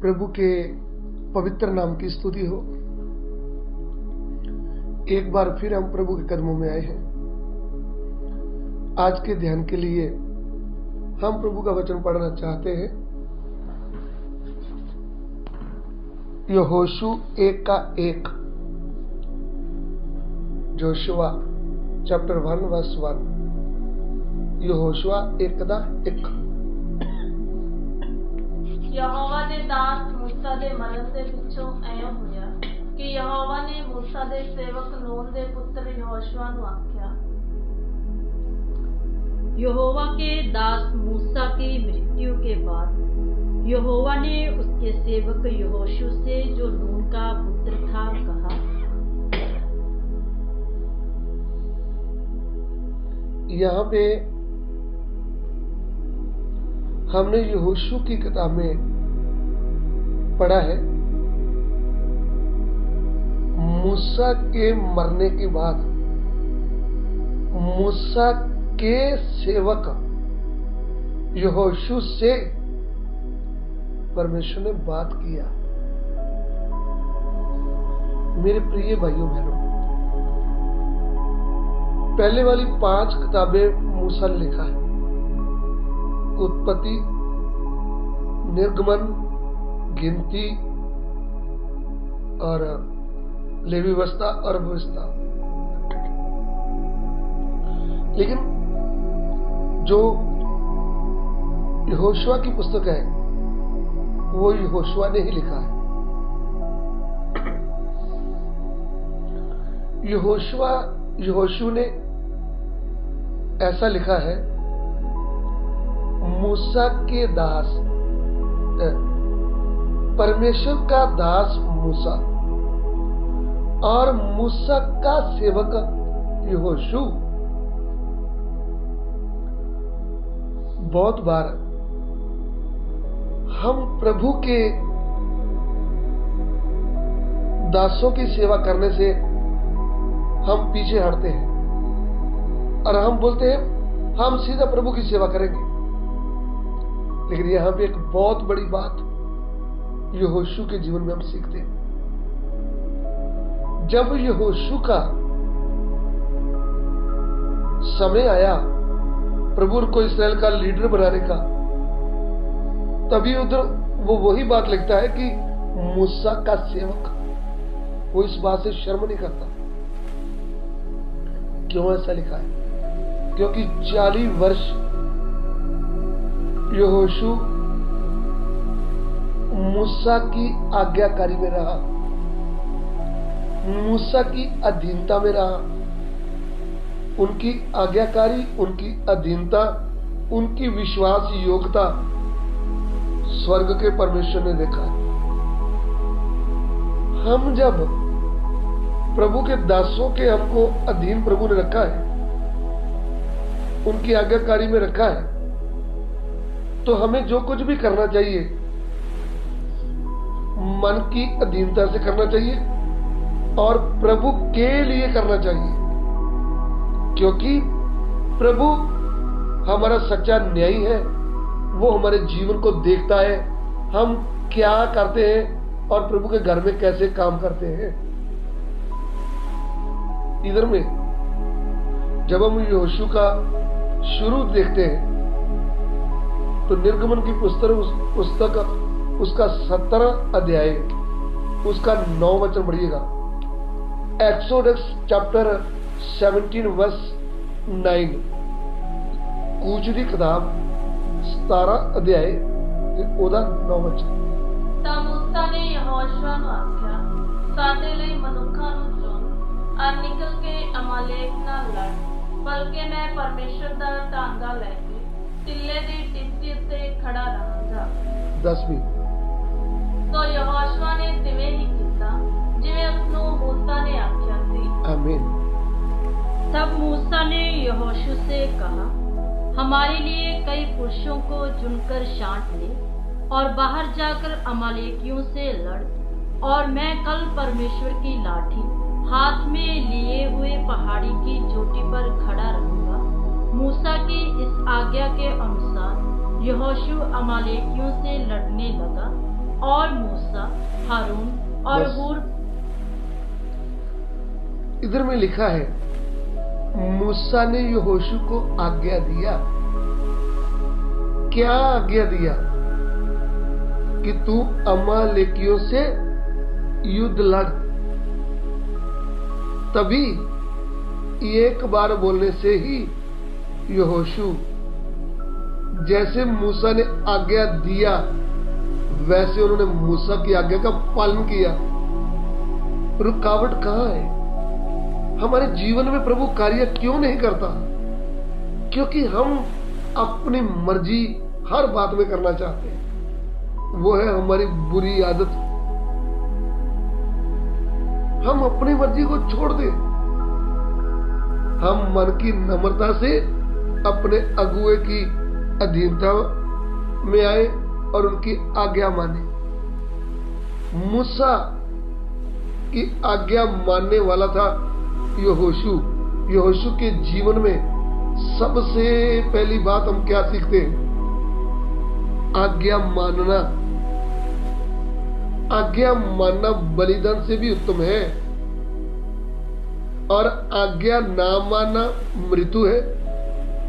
प्रभु के पवित्र नाम की स्तुति हो। एक बार फिर हम प्रभु के कदमों में आए हैं। आज के ध्यान के लिए हम प्रभु का वचन पढ़ना चाहते हैं। यहोशू 1:1, जोशुआ चैप्टर 1 वर्स 1। यहोशुआ 1:1। यहोवा दे दास मूसा दे मरण दे पिछों ऐं होया कि यहोवा ने मूसा दे सेवक नून दे पुत्र यहोशुआ नूं आख्या। यहोवा के दास मूसा की मृत्यु के बाद यहोवा ने उसके सेवक यहोशू से, जो नून का पुत्र था, कहा। यहाँ पे हमने यहोशू की किताब में पढ़ा है, मूसा के मरने के बाद मूसा के सेवक यहोशू से परमेश्वर ने बात किया। मेरे प्रिय भाइयों बहनों, पहले वाली 5 किताबें मूसा ने लिखा है। उत्पत्ति, निर्गमन, गिनती और लेवी व्यवस्था और व्यवस्था। लेकिन जो यहोशुआ की पुस्तक है वो यहोशुआ ने ही लिखा है। यहोशू ने ऐसा लिखा है, मूसा के दास, परमेश्वर का दास मूसा और मूसा का सेवक यहोशू। बहुत बार हम प्रभु के दासों की सेवा करने से हम पीछे हटते हैं और हम बोलते हैं हम सीधा प्रभु की सेवा करेंगे। लेकिन यहां पे एक बहुत बड़ी बात यहोशू के जीवन में हम सीखते हैं। जब यहोशू का समय आया प्रभु को इस्राएल का लीडर बनाने का, तभी उधर वो वही बात लिखता है कि मूसा का सेवक, वो इस बात से शर्म नहीं करता। क्यों ऐसा लिखा है? क्योंकि 40 वर्ष यहोशू मूसा की आज्ञाकारी में रहा, मूसा की अधीनता में रहा। उनकी आज्ञाकारी, उनकी अधीनता, उनकी विश्वास योग्यता स्वर्ग के परमेश्वर ने देखा है। हम जब प्रभु के दासों के हमको अधीन प्रभु ने रखा है, उनकी आज्ञाकारी में रखा है, तो हमें जो कुछ भी करना चाहिए मन की अधीनता से करना चाहिए और प्रभु के लिए करना चाहिए। क्योंकि प्रभु हमारा सच्चा न्यायी है, वो हमारे जीवन को देखता है, हम क्या करते हैं और प्रभु के घर में कैसे काम करते हैं। इधर में जब हम यहोशू का शुरू देखते हैं तो निर्गमन की पुस्तक उसका 17 अध्याय उसका 9 वचन पढ़िएगा। एक्सोडस चैप्टर 17 वर्स 9, कूच दी किताब 17 अध्याय ਉਹਦਾ 9 वचन। ਤਾਂ मूसा ने यहोशुआ ਨੂੰ ਆਖਿਆ, ਸਾਡੇ ਲਈ ਮਨੁੱਖਾਂ ਨੂੰ ਚੁਣ और निकल के अमालेक नाल लड़, बल्कि मैं परमेश्वर दा टांगा लेके टिल्ले दी टिप्पी उत्ते खड़ा रहांगा। 10वीं। तो यहोशुआ ने तिवें ही कीता जिवें उसनूं मूसा ने आख्या सी। आमीन। तब मूसा ने यहोशू से कहा, हमारे लिए कई पुरुषों को चुनकर छांट ले और बाहर जाकर अमालेकियों से लड़, और मैं कल परमेश्वर की लाठी हाथ में लिए हुए पहाड़ी की चोटी पर खड़ा रहूंगा। मूसा की इस आज्ञा के अनुसार यहोशू अमालेकियों से लड़ने लगा और मूसा, हारून और बस। हूर। इधर में लिखा है, मूसा ने यहोशू को आज्ञा दिया। क्या आज्ञा दिया? कि तू अमालेकियों से युद्ध लड़। तभी एक बार बोलने से ही यहोशू, जैसे मूसा ने आज्ञा दिया वैसे उन्होंने मूसा की आज्ञा का पालन किया। रुकावट कहां है? हमारे जीवन में प्रभु कार्य क्यों नहीं करता? क्योंकि हम अपनी मर्जी हर बात में करना चाहते हैं। वो है हमारी बुरी आदत। हम अपनी मर्जी को छोड़ दें। हम मन की नम्रता से अपने अगुए की अधीनता में आए और उनकी आज्ञा माने। मूसा की आज्ञा मानने वाला था यहोशू। यहोशू के जीवन में सबसे पहली बात हम क्या सीखते हैं? आज्ञा मानना। आज्ञा मानना बलिदान से भी उत्तम है, और आज्ञा ना मानना मृत्यु है,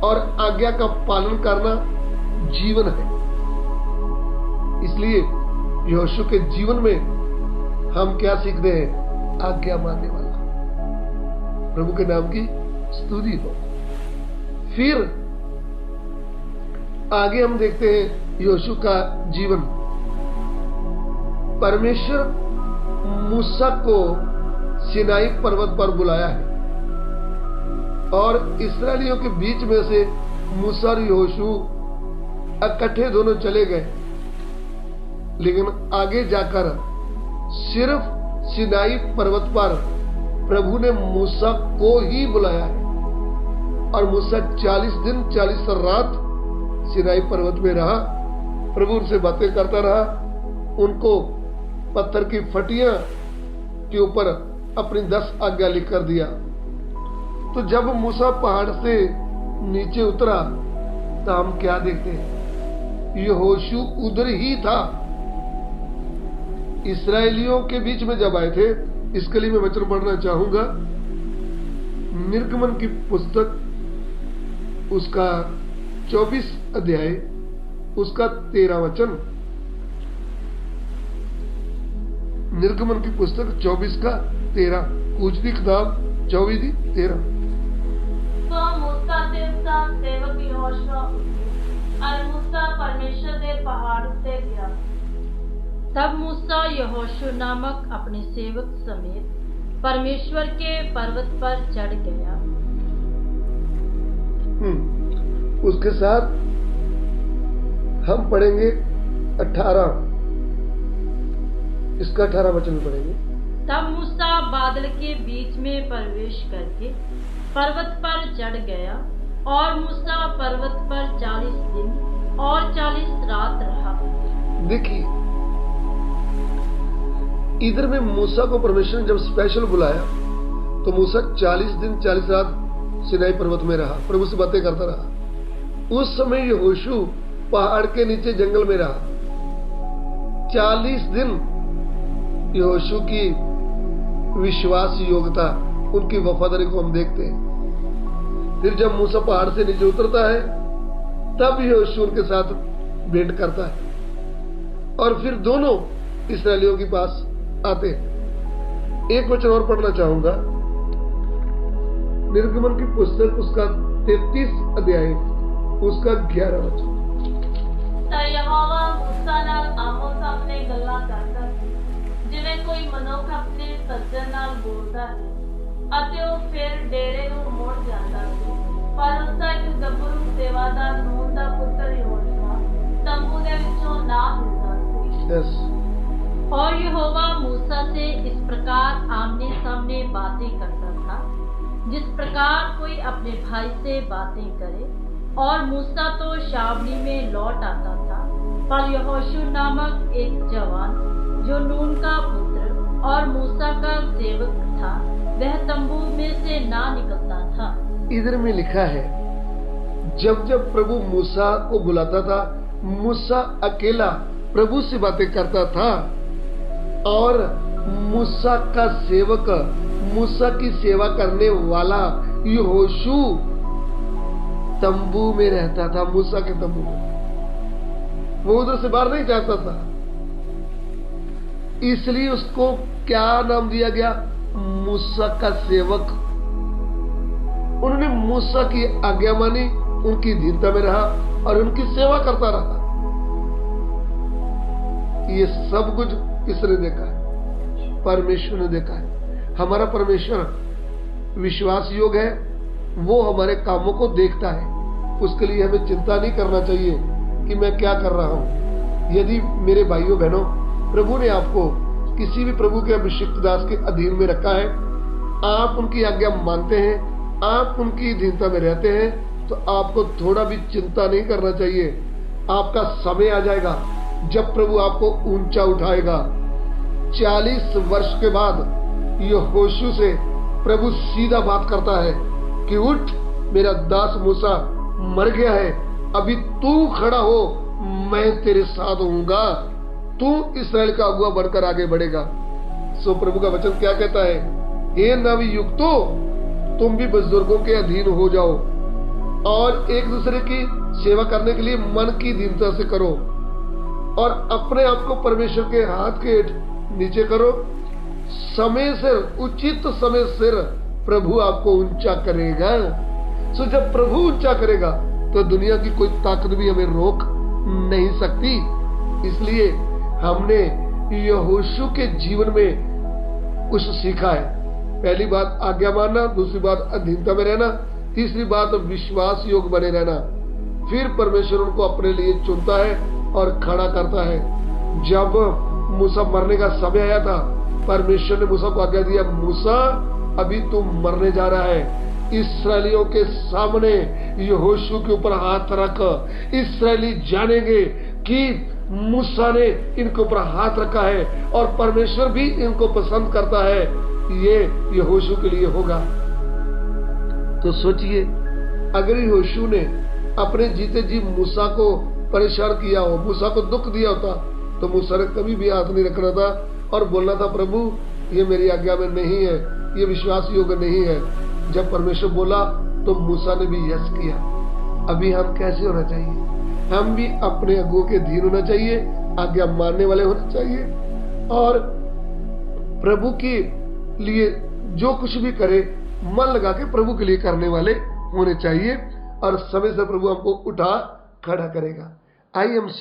और आज्ञा का पालन करना जीवन है। इसलिए यहोशू के जीवन में हम क्या सीखते हैं? आज्ञा मानने वाला। प्रभु के नाम की स्तुति हो। फिर आगे हम देखते हैं यहोशू का जीवन। परमेश्वर मूसा को सिनाई पर्वत पर बुलाया है, और इस्राएलियों के बीच में से मूसा और यहोशू इकट्ठे दोनों चले गए। लेकिन आगे जाकर सिर्फ सिनाई पर्वत पर प्रभु ने मूसा को ही बुलाया है, और मूसा 40 दिन 40 रात सिनाई पर्वत में रहा। प्रभु उनसे बातें करता रहा, उनको पत्थर की फटियां के ऊपर अपनी 10 आज्ञा लिख कर दिया। तो जब मूसा पहाड़ से नीचे उतरा तो हम क्या देखते हैं? यहोशू उधर ही था। इस्राएलियों के बीच में जब आए थे, इसके लिए मैं वचन पढ़ना चाहूंगा। निर्गमन की पुस्तक उसका 24 अध्याय उसका 13 वचन। निर्गमन की पुस्तक 24 का 13, कूचदी किताब 24 13। तो मूसा ते उसका सेवक यहोशू और मूसा परमेश्वर के पहाड़ से गया। तब मूसा यहोशू नामक अपने सेवक समेत परमेश्वर के पर्वत पर चढ़ गया। उसके साथ हम पढ़ेंगे 18, इसका 18 वचन पढ़ेंगे। तब मूसा बादल के बीच में प्रवेश करके पर्वत पर चढ़ गया, और मूसा पर्वत पर 40 दिन और 40 रात रहा। देखिए, इधर में मूसा को परमेश्वर ने जब स्पेशल बुलाया तो मूसा 40 दिन 40 रात सिनाई पर्वत में रहा, प्रभु से बातें करता रहा। उस समय यहोशू पहाड़ के नीचे जंगल में रहा। 40 दिन यहोशू की विश्वास योग्यता, उनकी वफादारी को हम देखते हैं। फिर जब मूसा पहाड़ से नीचे उतरता है तब यहोशू उनके साथ भेंट करता है, और फिर दोनों इस्राएलियों के पास आते हैं। एक वचन और पढ़ना चाहूंगा। निर्गमन की पुस्तक उसका 33 अध्याय उसका 11 वचन। ਤਾਂ ਯਹੋਵਾ मूसा नाल आमो सामने गल्लां करदा ਸੀ, जिवें कोई मनुख अपने सज्जन नाल बोलदा है, ਅਤੇ ਉਹ ਫਿਰ ਡੇਰੇ ਨੂੰ ਮੁੜ ਜਾਂਦਾ ਸੀ। ਪਰ ਉਸਦਾ ਇੱਕ ਗੱਭਰੂ ਸੇਵਾਦਾਰ ਨੂਨ ਦਾ ਪੁੱਤਰ ਯਹੋਸ਼ੂਆ ਤੰਬੂ ਦੇ ਵਿੱਚੋਂ ਨਾ ਹਿਲਦਾ ਸੀ। और यहोवा मूसा से इस प्रकार आमने सामने बातें करता था, जिस प्रकार कोई अपने भाई से बातें करे। और मूसा तो छावनी में लौट आता था, पर यहोशू नामक एक जवान जो नून का पुत्र और मूसा का सेवक था, वह तंबू में से ना निकलता था। इधर में लिखा है, जब जब प्रभु मूसा को बुलाता था, मूसा अकेला प्रभु से बातें करता था। और मूसा का सेवक, मूसा की सेवा करने वाला यहोशू तंबू में रहता था, मूसा के तंबू में। वो उधर से बाहर नहीं जाता था, इसलिए उसको क्या नाम दिया गया? मूसा का सेवक। उन्होंने मूसा की आज्ञा मानी, उनकी धीरता में रहा और उनकी सेवा करता रहा। ये सब कुछ किसने देखा है? परमेश्वर ने देखा है। हमारा परमेश्वर विश्वास योग्य है, वो हमारे कामों को देखता है। उसके लिए हमें चिंता नहीं करना चाहिए कि मैं क्या कर रहा हूं। यदि मेरे भाइयों बहनों, प्रभु ने आपको किसी भी प्रभु के अभिषिक्त दास के अधीन में रखा है, आप उनकी आज्ञा मानते हैं, आप उनकी अधीनता में रहते हैं, तो आपको थोड़ा भी चिंता नहीं करना चाहिए। आपका समय आ जाएगा जब प्रभु आपको ऊंचा उठाएगा। 40 वर्ष के बाद यहोशू से प्रभु सीधा बात करता है कि उठ, मेरा दास मूसा मर गया है, अभी तू खड़ा हो, मैं तेरे साथ होऊंगा, तू इस्राएल का अगुआ बनकर आगे बढ़ेगा। सो प्रभु का वचन क्या कहता है? हे नवयुक्तो, तुम भी बुजुर्गों के अधीन हो जाओ और एक दूसरे की सेवा करने के लिए मन की दीनता से करो और अपने आप को परमेश्वर के हाथ के नीचे करो। समय सिर, उचित समय सिर प्रभु आपको ऊंचा करेगा। सो जब प्रभु ऊंचा करेगा तो दुनिया की कोई ताकत भी हमें रोक नहीं सकती। इसलिए हमने यहोशू के जीवन में कुछ सीखा है। पहली बात आज्ञा मानना, दूसरी बात अधीनता में रहना, तीसरी बात विश्वास योग्य बने रहना। फिर परमेश्वर उनको अपने लिए चुनता है और खड़ा करता है। जब मूसा मरने का समय आया था, परमेश्वर ने मूसा को आज्ञा दिया, मूसा अभी तू मरने जा रहा है, इस्राएलियों के सामने यहोशू के ऊपर हाथ रख। इस्राएली जानेंगे कि मूसा ने इनके ऊपर हाथ रखा है और परमेश्वर भी इनको पसंद करता है। ये यहोशू के लिए होगा। तो सोचिए, अगर यहोशू ने अपने जीते जी मूसा को परेशान किया हो, मूसा को दुख दिया होता, तो मूसा ने कभी भी हाथ नहीं रखना था और बोलना था, प्रभु ये मेरी आज्ञा में नहीं है, ये विश्वास योग्य नहीं है। जब परमेश्वर बोला तो मूसा ने भी यस किया। अभी हम कैसे होना चाहिए? हम भी अपने अगुओं के अधीन होना चाहिए, आज्ञा मानने वाले होना चाहिए और प्रभु के लिए जो कुछ भी करे मन लगा के प्रभु के लिए करने वाले होने चाहिए और समय से प्रभु हमको उठा खड़ा करेगा। आइए हम